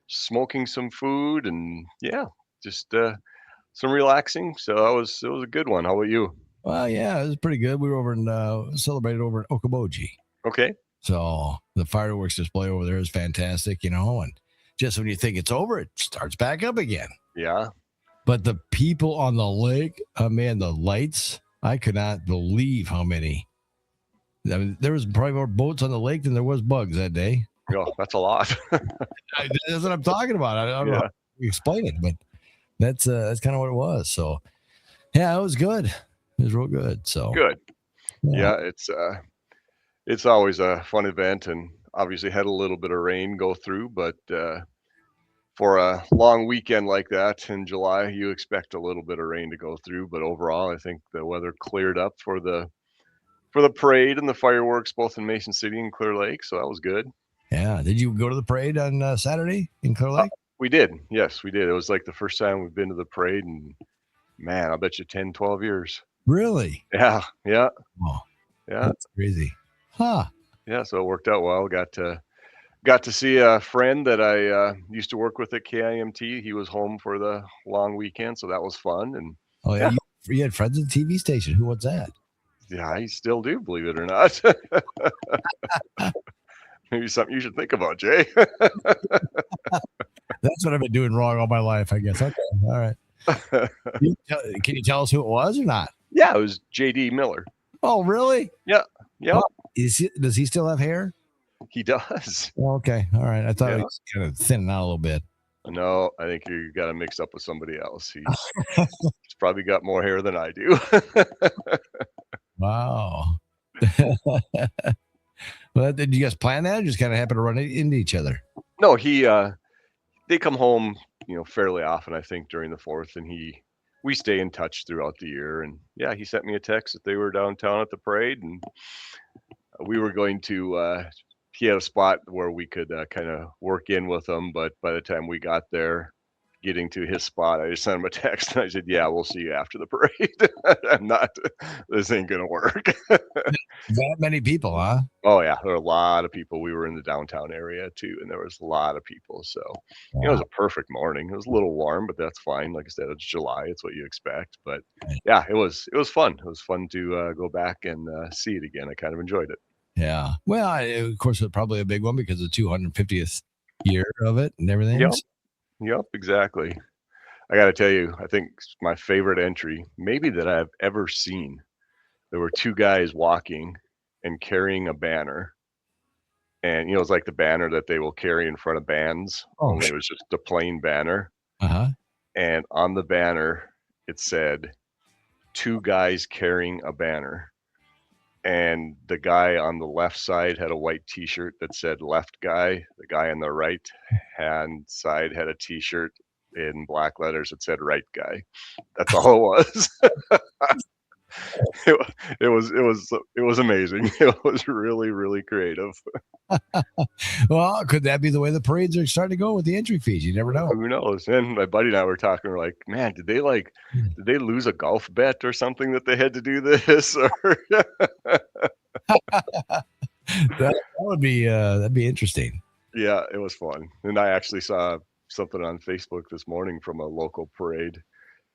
smoking some food, and yeah, just some relaxing. So it was a good one. How about you? Well, yeah, it was pretty good. We were over and celebrated over in Okoboji. Okay. So the fireworks display over there is fantastic, and just when you think it's over, it starts back up again. Yeah. But the people on the lake, man, the lights, I could not believe how many. I mean, there was probably more boats on the lake than there was bugs that day. Oh, that's a lot. That's what I'm talking about. I don't know how Yeah. to explain it, but that's kind of what it was. So yeah, it was good. It was real good. So Good. yeah, Yeah, it's always a fun event, and obviously had a little bit of rain go through, but for a long weekend like that in July, you expect a little bit of rain to go through, but overall, I think the weather cleared up for the parade and the fireworks both in Mason City and Clear Lake, so that was good. yeah. Did you go to the parade on Saturday in Clear Uh, Lake? we did. Yes, we did. It was like the first time we've been to the parade and man, I bet you 10, 12 years. Really? Yeah, yeah, Oh, yeah, that's crazy. Huh. yeah, so it worked out well. Got to see a friend that I used to work with at KIMT. He was home for the long weekend, so that was fun. And Oh yeah, yeah, you had friends at the TV station. Who was that? yeah, I still do, believe it or not. Maybe something you should think about, Jay. That's what I've been doing wrong all my life, I guess. Okay, all right. Can you tell us who it was or not? Yeah, it was JD Miller. Oh, really? Yeah, yep, Oh, does he still have hair? he does. Oh, okay, all right. I thought he Yeah. was kind of thinning out a little bit. No, I think you got to mix up with somebody else. He's probably got more hair than I do. Wow. Well, did you guys plan that, or just kind of happen to run into each other? No, they come home, fairly often, I think, during the 4th, and we stay in touch throughout the year. And yeah, he sent me a text that they were downtown at the parade, and we were going to. He had a spot where we could kind of work in with him, but by the time we got there, getting to his spot, I just sent him a text and I said, "Yeah, we'll see you after the parade." I'm not. This ain't gonna work. That many people, huh? Oh yeah, there were a lot of people. We were in the downtown area too, and there was a lot of people. So, it was Wow. a perfect morning. It was a little warm, but that's fine. Like I said, it's July. It's what you expect. But yeah, it was fun. It was fun to go back and see it again. I kind of enjoyed it. Yeah. Well, of course, it's probably a big one because of the 250th year of it and everything. Yep, yep, exactly. I got to tell you, I think my favorite entry, maybe that I've ever seen. There were two guys walking and carrying a banner, and it's like the banner that they will carry in front of bands. Oh, Only it was just a plain banner. uh-huh. And on the banner, it said, "Two guys carrying a banner." And the guy on the left side had a white T-shirt that said "left guy." The guy on the right hand side had a T-shirt in black letters that said "right guy." That's all it was. It was amazing. It was really, really creative. Well, could that be the way the parades are starting to go with the entry fees? You never know. Who knows? And my buddy and I were talking. We're like, "Man, did they lose a golf bet or something that they had to do this?" Or That would be that'd be interesting. yeah, it was fun. And I actually saw something on Facebook this morning from a local parade.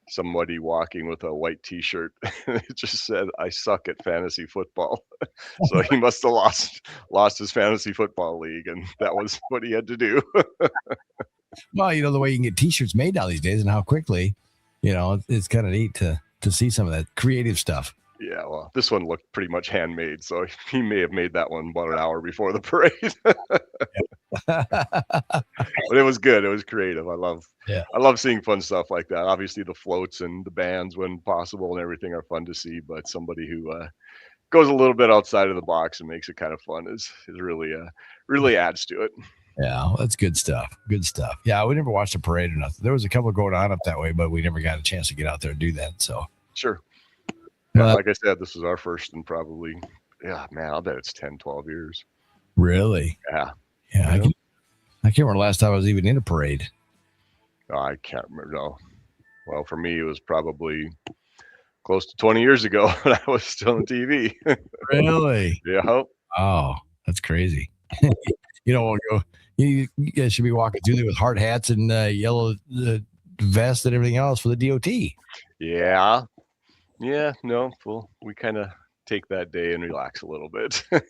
Somebody walking with a white T-shirt. It just said, "I suck at fantasy football." So he must have lost his fantasy football league, and that was what he had to do. Well, the way you can get T-shirts made now these days, and how quickly, it's kind of neat to see some of that creative stuff. Yeah, well, this one looked pretty much handmade, so he may have made that one about an hour before the parade. But it was good. It was creative. Yeah. I love seeing fun stuff like that. Obviously, the floats and the bands, when possible, and everything are fun to see. But somebody who goes a little bit outside of the box and makes it kind of fun is really adds to it. Yeah, well, that's good stuff. Good stuff. Yeah, we never watched a parade or nothing. There was a couple going on up that way, but we never got a chance to get out there and do that. So, Sure. Yeah, but like I said, this was our first and probably, yeah, man, I'll bet it's 10, 12 years. really, Yeah. yeah, Yeah. I can't remember the last time I was even in a parade. Oh, I can't remember. No. Well, for me, it was probably close to 20 years ago when I was still on TV. Really? Yeah. Oh, that's crazy. We'll go. You guys should be walking through there with hard hats and yellow vest and everything else for the DOT. Yeah. Yeah. No, we kind of take that day and relax a little bit. All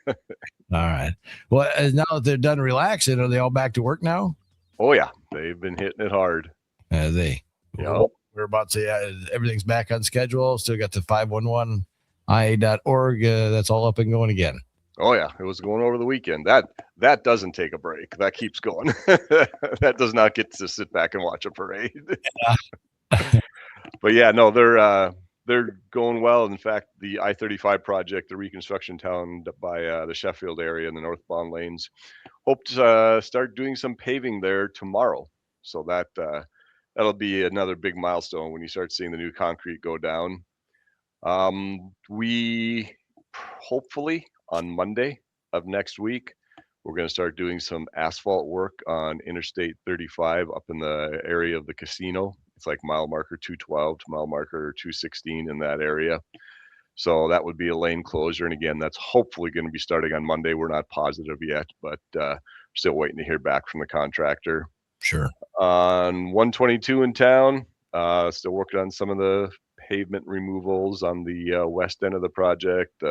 right. Well, now that they're done relaxing, are they all back to work now? Oh yeah, they've been hitting it hard. Well, we're about to say everything's back on schedule. Still got the 511ia.org. That's all up and going again. Oh yeah, it was going over the weekend. That doesn't take a break. That keeps going. That does not get to sit back and watch a parade. But yeah, no, they're going well. In fact, the I-35 project, the reconstruction town by the Sheffield area and the northbound lanes, hope to start doing some paving there tomorrow. So that'll be another big milestone when you start seeing the new concrete go down. We hopefully on Monday of next week, we're going to start doing some asphalt work on Interstate 35 up in the area of the casino. It's like mile marker 212 to mile marker 216 in that area. So that would be a lane closure. And again, that's hopefully going to be starting on Monday. We're not positive yet, but still waiting to hear back from the contractor. Sure. On 122 in town, still working on some of the pavement removals on the west end of the project.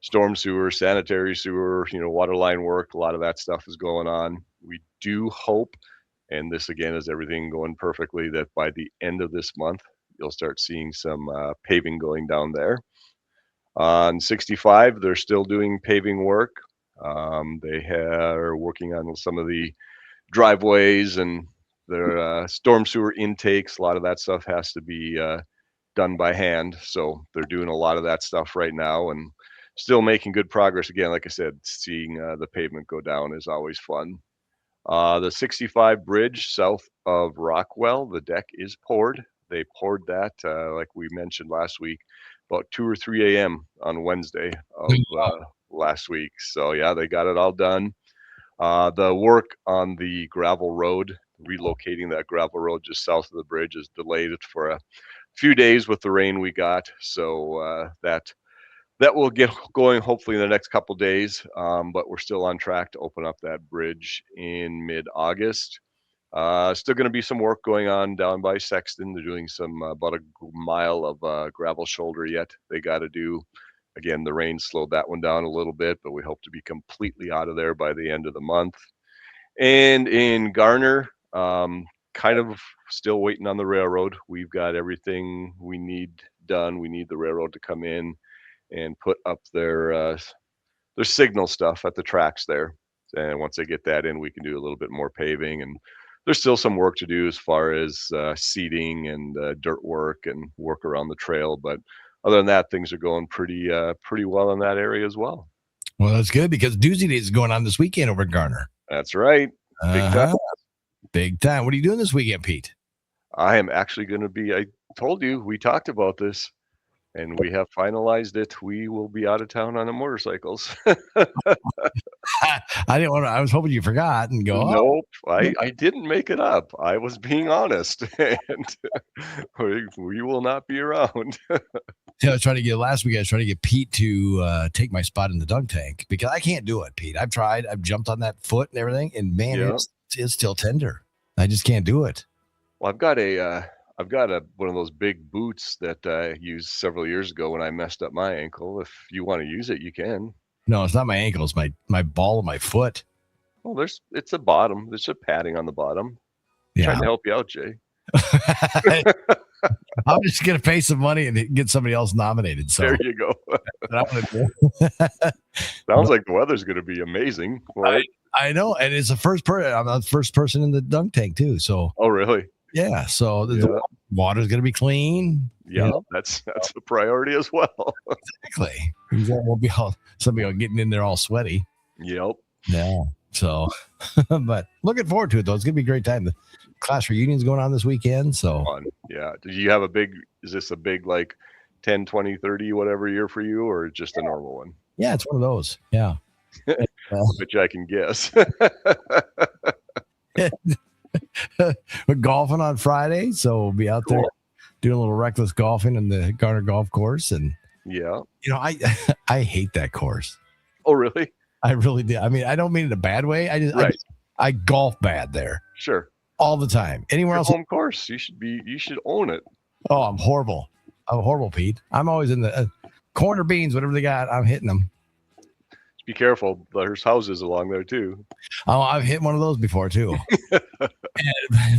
Storm sewer, sanitary sewer, water line work. A lot of that stuff is going on. We do hope, and this again is everything going perfectly, that by the end of this month, you'll start seeing some paving going down there. On 65, they're still doing paving work. They are working on some of the driveways and their storm sewer intakes. A lot of that stuff has to be done by hand. So they're doing a lot of that stuff right now and still making good progress. Again, like I said, seeing the pavement go down is always fun. The 65 bridge south of Rockwell, the deck is poured. They poured that, like we mentioned last week, about 2 or 3 a.m. on Wednesday of last week. So yeah, they got it all done. The work on the gravel road, relocating that gravel road just south of the bridge, is delayed for a few days with the rain we got. So that will get going hopefully in the next couple days, but we're still on track to open up that bridge in mid-August. Still going to be some work going on down by Sexton. They're doing some about a mile of gravel shoulder yet they got to do. Again, the rain slowed that one down a little bit, but we hope to be completely out of there by the end of the month. And in Garner, kind of still waiting on the railroad. We've got everything we need done. We need the railroad to come in and put up their signal stuff at the tracks there. And once they get that in, we can do a little bit more paving. And there's still some work to do as far as seeding and dirt work and work around the trail. But other than that, things are going pretty well in that area as well. Well, that's good because Doozy Days is going on this weekend over in Garner. That's right. Big time. Big time. What are you doing this weekend, Pete? I am actually going to be, I told you, we talked about this and we have finalized it. We will be out of town on the motorcycles. I didn't want to, I was hoping you forgot and go. Nope, I didn't make it up. I was being honest, and we will not be around. I was trying to get last week. I was trying to get Pete to take my spot in the dunk tank because I can't do it, Pete. I've tried. I've jumped on that foot and everything, and man, it's still tender. I just can't do it. Well, I've got one of those big boots that I used several years ago when I messed up my ankle. If you want to use it, you can. No, it's not my ankle. It's my ball of my foot. Well, it's a bottom. There's a padding on the bottom. Yeah. Trying to help you out, Jay. I'm just gonna pay some money and get somebody else nominated. So there you go. Sounds like the weather's gonna be amazing, right? I know, and it's the first person. I'm the first person in the dunk tank too. So. Oh, really? Yeah. So the water's gonna be clean. Yeah, that's a priority as well. Exactly. Won't be somebody getting in there all sweaty. Yep. Yeah. So, but looking forward to it though. It's gonna be a great time. The class reunion's going on this weekend. So fun. Yeah. Did you have is this a big like 10, 20, 30, whatever year for you, or just a normal one? Yeah, it's one of those. Yeah. Which I can guess. We're golfing on Friday, so we'll be out there doing a little reckless golfing in the Garner Golf Course. And I hate that course. Oh, really? I really do. I mean, I don't mean it in a bad way. I golf bad there Sure. all the time. Anywhere Your else? home course. You should own it. Oh, I'm horrible. I'm horrible, Pete. I'm always in the corner beans, whatever they got. I'm hitting them. Just be careful. There's houses along there too. Oh, I've hit one of those before too.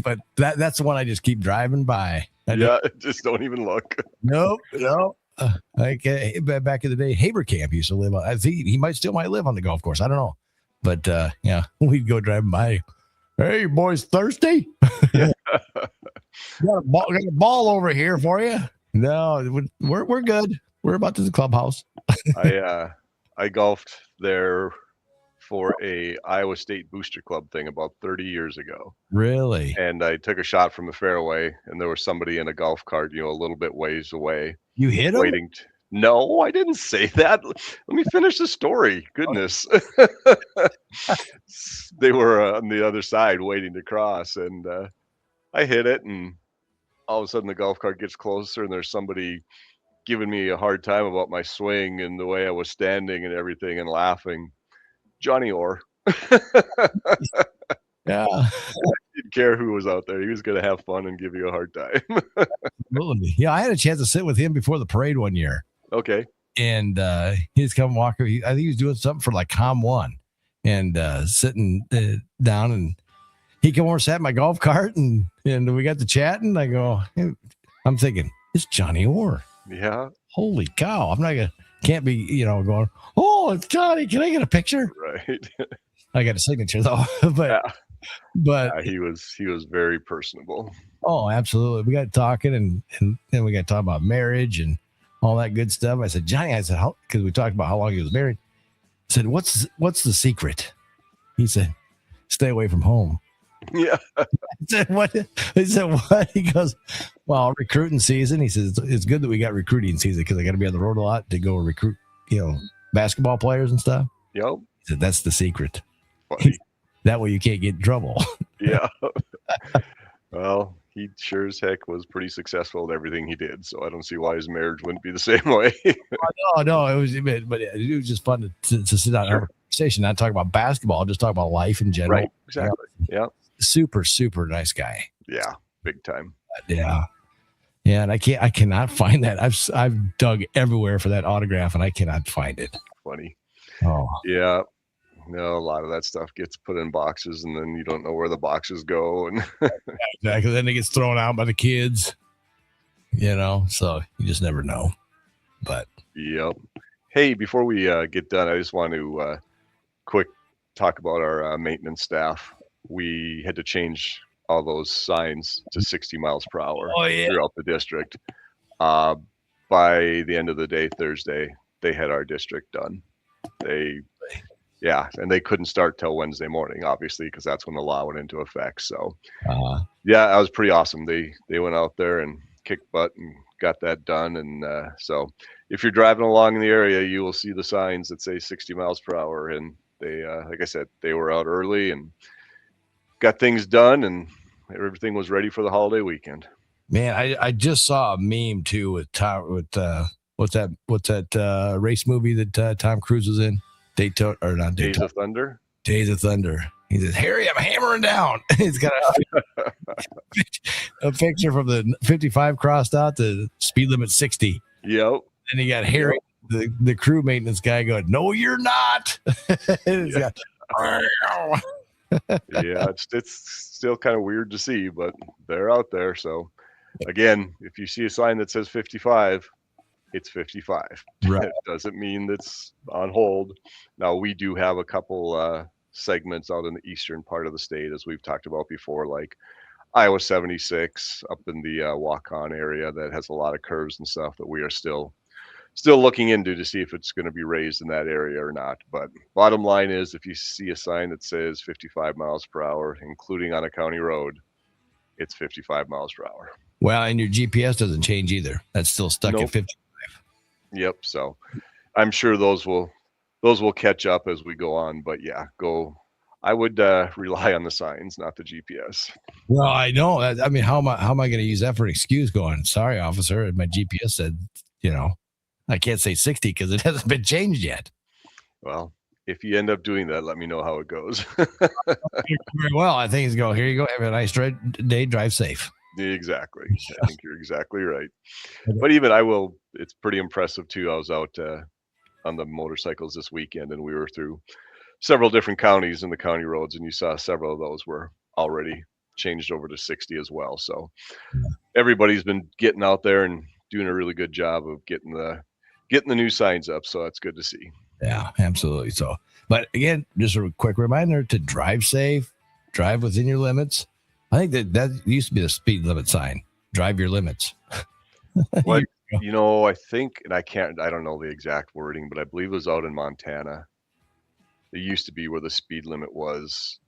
But that's the one I just keep driving by. Just don't even look. Nope. Back in the day, Haberkamp used to live on. I think he might live on the golf course. I don't know, but we'd go driving by. Hey, boys, thirsty? got a ball over here for you? No, we're good. We're about to the clubhouse. I golfed there for a Iowa State Booster Club thing about 30 years ago. Really? And I took a shot from the fairway, and there was somebody in a golf cart, a little bit ways away. You hit him? Waiting. No, I didn't say that. Let me finish the story. Goodness. They were on the other side waiting to cross, and I hit it, and all of a sudden the golf cart gets closer, and there's somebody giving me a hard time about my swing and the way I was standing and everything and laughing. Johnny Orr. Yeah. Didn't care who was out there. He was going to have fun and give you a hard time. Absolutely. Yeah, I had a chance to sit with him before the parade one year. Okay. And he's come walk. I think he was doing something for like Com One, and sitting down, and he came over, sat in my golf cart, and we got to chatting. I go, hey, I'm thinking, it's Johnny Orr. Yeah. Holy cow! Can't be going. Oh, it's Johnny. Can I get a picture? Right. I got a signature though, but he was very personable. Oh, absolutely. We got talking, and then we got to talk about marriage and all that good stuff. I said, Johnny, because we talked about how long he was married. I said, what's the secret? He said, stay away from home. Yeah. I said, what? He said, what? He goes, well, recruiting season. He says, it's good that we got recruiting season because I got to be on the road a lot to go recruit, basketball players and stuff. Yep. He said, that's the secret. Funny. That way you can't get in trouble. Yeah. Well, he sure as heck was pretty successful at everything he did. So I don't see why his marriage wouldn't be the same way. No, it was just fun to sit down and have a conversation, not talk about basketball, just talk about life in general. Right. Exactly. Yeah. Super, super nice guy. Yeah. Big time. Yeah. Yeah. And I cannot find that. I've dug everywhere for that autograph and I cannot find it. Funny. Oh. Yeah. No, a lot of that stuff gets put in boxes and then you don't know where the boxes go. And exactly. Then it gets thrown out by the kids, so you just never know. But yep. Hey, before we get done, I just want to quick talk about our maintenance staff. We had to change all those signs to 60 miles per hour throughout the district. By the end of the day, Thursday, they had our district done. And they couldn't start till Wednesday morning, obviously, because that's when the law went into effect. So, that was pretty awesome. They went out there and kicked butt and got that done. And so if you're driving along in the area, you will see the signs that say 60 miles per hour. And they, like I said, they were out early and got things done, and everything was ready for the holiday weekend. Man, I just saw a meme too with what's that race movie that Tom Cruise was in? Days of Thunder. Days of Thunder. He says, Harry, I'm hammering down. He's got a picture from the 55 crossed out, the speed limit 60. Yep. And he got Harry, the crew maintenance guy, going, no, you're not. Yeah, it's still kind of weird to see, but they're out there. So again, if you see a sign that says 55, it's 55. Right. It doesn't mean that's on hold. Now, we do have a couple segments out in the eastern part of the state, as we've talked about before, like Iowa 76 up in the Waukon area that has a lot of curves and stuff that we are still looking into to see if it's going to be raised in that area or not. But bottom line is, if you see a sign that says 55 miles per hour, including on a county road, it's 55 miles per hour. Well, and your GPS doesn't change either. That's still stuck at 50. Yep. So I'm sure those will catch up as we go on. But yeah, I would rely on the signs, not the GPS. Well, I know. I mean, how am I going to use that for an excuse? Going, sorry, officer, my GPS said, I can't say 60 because it hasn't been changed yet. Well, if you end up doing that, let me know how it goes. Very well. I think he's going, here you go. Have a nice day. Drive safe. Exactly. I think you're exactly right. But even it's pretty impressive too. I was out on the motorcycles this weekend, and we were through several different counties and the county roads, and you saw several of those were already changed over to 60 as well. So everybody's been getting out there and doing a really good job of getting the new signs up. So that's good to see. Yeah, absolutely. So, but again, just a quick reminder to drive safe, drive within your limits. I think that used to be the speed limit sign. Drive your limits. What I think, and I don't know the exact wording, but I believe it was out in Montana. It used to be where the speed limit was.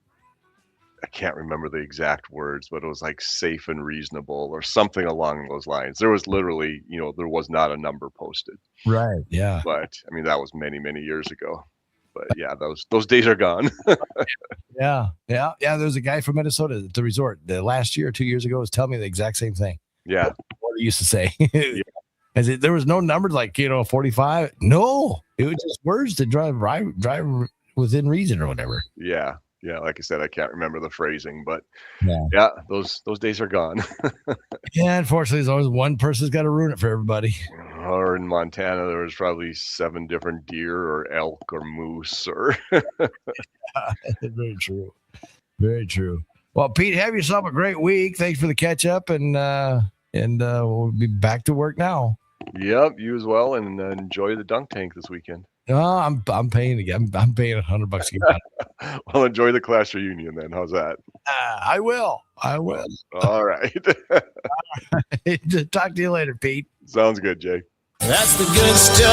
I can't remember the exact words, but it was like safe and reasonable or something along those lines. There was literally, there was not a number posted. Right. Yeah. But I mean, that was many, many years ago. But yeah, those days are gone. Yeah. There was a guy from Minnesota at the resort the last year or 2 years ago was telling me the exact same thing. Yeah. What he used to say. Yeah. There was no number like, 45. No, it was just words to drive within reason or whatever. Yeah. Yeah. Like I said, I can't remember the phrasing, but yeah, those days are gone. Yeah. Unfortunately, there's always one person's got to ruin it for everybody. Or in Montana, there was probably 7 different deer or elk or moose or. Very true. Very true. Well, Pete, have yourself a great week. Thanks for the catch up, and we'll be back to work now. Yep, you as well, and enjoy the dunk tank this weekend. No, I'm paying again. I'm paying $100 again. Well, enjoy the class reunion then. How's that? I will. All right. Talk to you later, Pete. Sounds good, Jay. That's the good stuff.